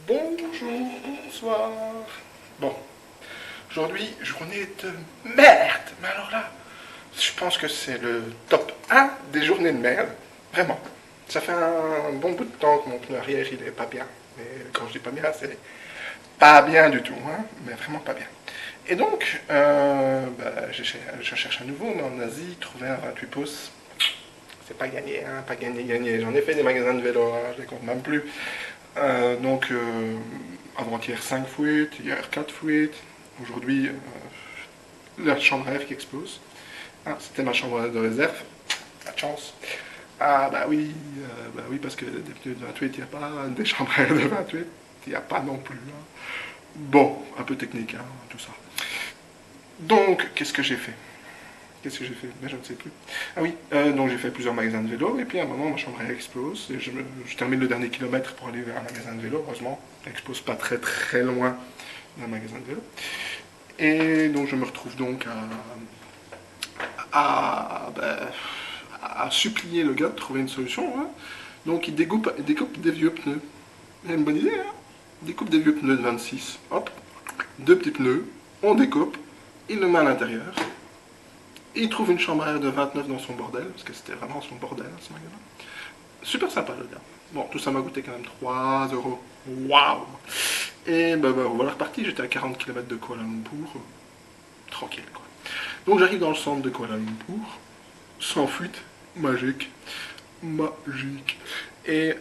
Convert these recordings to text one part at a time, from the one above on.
Bonjour, bonsoir. Bon, aujourd'hui, journée de merde. Mais alors là, je pense que c'est le top 1 des journées de merde. Vraiment. Ça fait un bon bout de temps que mon pneu arrière, il est pas bien. Mais quand je dis pas bien, c'est pas bien du tout, hein, mais vraiment pas bien. Et donc, je cherche à nouveau, mais en Asie, trouver un 28 pouces, c'est pas gagné, hein, pas gagné, gagné. J'en ai fait des magasins de vélo, hein, je les compte même plus. Avant-hier 5 fuites, hier 4 fuites, aujourd'hui la chambre à air qui explose. Ah, c'était ma chambre de réserve, pas de chance. Ah bah oui parce que des pneus de 28, il n'y a pas, des chambres à air de 28, il n'y a pas non plus. Hein. Bon, un peu technique, hein, tout ça. Donc, qu'est-ce que j'ai fait? Qu'est-ce que j'ai fait? Mais je ne sais plus. Ah oui, donc j'ai fait plusieurs magasins de vélo, et puis à un moment, ma chambre elle explose, et je termine le dernier kilomètre pour aller vers un magasin de vélo, heureusement. Elle explose pas très très loin d'un magasin de vélo. Et donc je me retrouve donc à supplier le gars de trouver une solution. Hein. Donc il découpe des vieux pneus. C'est une bonne idée, hein? Il découpe des vieux pneus de 26. Hop, deux petits pneus, on découpe, il le met à l'intérieur. Il trouve une chambre à air de 29 dans son bordel, parce que c'était vraiment son bordel, ce magasin. Super sympa, le gars. Bon, tout ça m'a coûté quand même 3 euros. Waouh! Et voilà reparti, j'étais à 40 km de Kuala Lumpur. Tranquille, quoi. Donc j'arrive dans le centre de Kuala Lumpur, sans fuite, magique. Magique. Et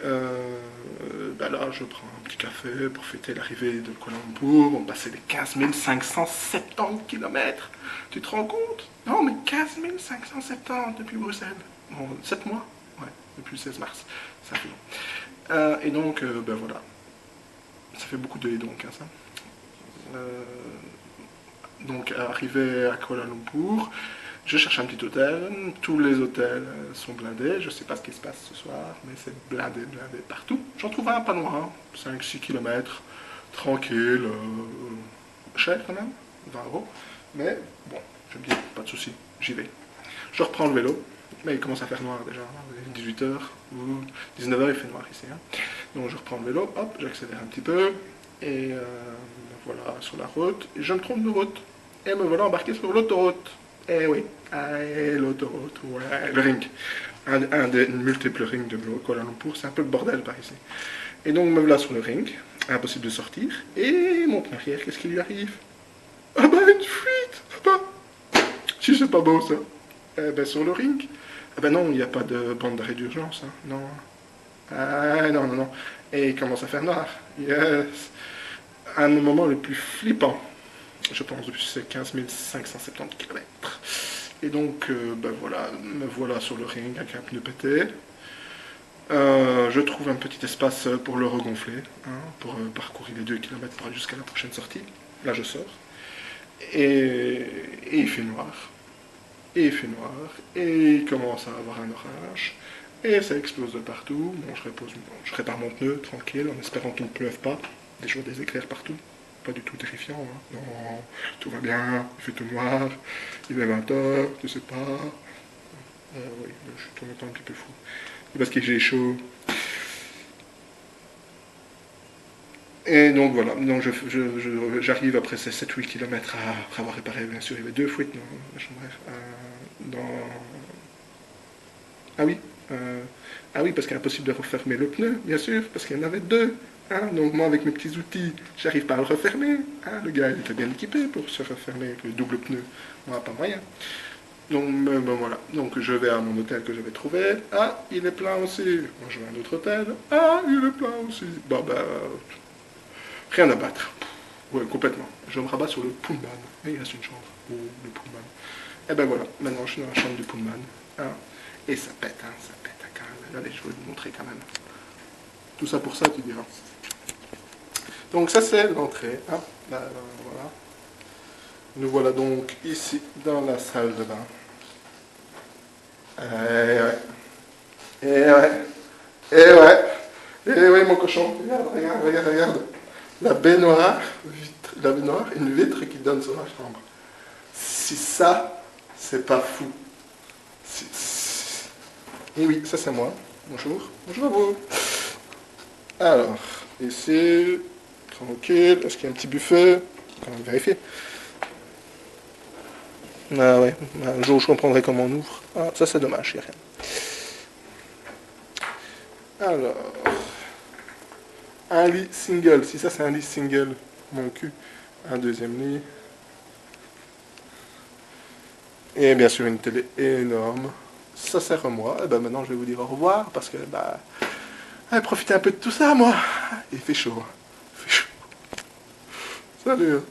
là, je prends un petit café pour fêter l'arrivée de Kuala Lumpur. On passait les 15 570 km. Tu te rends compte? Non, mais 15 570 depuis Bruxelles. Bon, 7 mois? Ouais, depuis le 16 mars. Ça fait long. Et donc, voilà. Ça fait beaucoup de et donc, hein, ça. Donc, arrivé à Kuala Lumpur, je cherche un petit hôtel. Tous les hôtels sont blindés. Je ne sais pas ce qui se passe ce soir, mais c'est blindé, blindé partout. J'en trouve un pas loin, 5-6 km, tranquille, cher quand même, 20 euros. Mais bon, je me dis, pas de souci, j'y vais. Je reprends le vélo, mais il commence à faire noir déjà, 18h ou 19h, il fait noir ici. Hein. Donc je reprends le vélo, hop, j'accélère un petit peu, et voilà, sur la route, et je me trompe de route. Et me voilà embarqué sur l'autoroute. Eh oui, l'autoroute, ouais, le ring. Un des multiples rings de Kuala Lumpur, c'est un peu le bordel par ici. Et donc me voilà sur le ring, impossible de sortir, et mon pneu arrière, qu'est-ce qui lui arrive? Ah bah une fuite! Ah bah, si c'est pas beau ça. Eh ben sur le ring, ah ben non, il n'y a pas de bande d'arrêt d'urgence, hein, non. Ah non, non, non. Et il commence à faire noir. Yes. Un moment le plus flippant, je pense, depuis ces 15 570 km. Et donc, voilà, me voilà sur le ring avec un pneu pété. Je trouve un petit espace pour le regonfler, hein, pour parcourir les 2 km jusqu'à la prochaine sortie. Là, je sors. Et il fait noir. Et il fait noir. Et il commence à avoir un orage. Et ça explose de partout. Bon, je répare mon pneu tranquille en espérant qu'il ne pleuve pas. Des jours des éclairs partout. Pas du tout terrifiant. Hein. Non, tout va bien, il fait tout noir, il est 20h, tu sais pas. Oui, je suis tout le temps un petit peu fou. C'est parce que j'ai chaud. Et donc voilà, donc j'arrive après ces 7-8 km après avoir réparé, bien sûr, il y avait 2 fuites dans la chambre. Ah oui, ah oui, parce qu'il est impossible de refermer le pneu, bien sûr, parce qu'il y en avait 2. Hein, donc moi, avec mes petits outils, j'arrive pas à le refermer. Hein, le gars, il était bien équipé pour se refermer avec le double pneu. Moi, pas moyen. Donc voilà, donc je vais à mon hôtel que j'avais trouvé. Ah, il est plein aussi. Moi, je vais à un autre hôtel. Ah, il est plein aussi. Bon, rien à battre. Ouais, complètement. Je me rabats sur le Pullman. Et il reste une chambre. Oh, le Pullman. Et ben voilà, maintenant je suis dans la chambre du Pullman. Hein, et ça pète, hein, ça pète quand même. Allez, je vais vous montrer quand même. Tout ça pour ça, tu diras. Donc ça c'est l'entrée. Hein. Voilà. Nous voilà donc ici dans la salle de bain. Ouais. Et ouais. Et ouais. Et ouais mon cochon. Regarde, regarde, regarde, regarde. La baignoire, une vitre qui donne sur la chambre. Si ça, c'est pas fou. Et oui, ça c'est moi. Bonjour. Bonjour à vous. Alors, ici, Tranquille. Est-ce qu'il y a un petit buffet? On va vérifier. Ah ouais, un jour je comprendrai comment on ouvre. Ah, ça c'est dommage, il n'y a rien. Alors, un lit single. Si ça c'est un lit single, mon cul. Un deuxième lit. Et bien sûr une télé énorme. Ça sert à moi. Et ben maintenant je vais vous dire au revoir parce que bah, allez, profitez un peu de tout ça moi. Il fait chaud. Il fait chaud. Salut.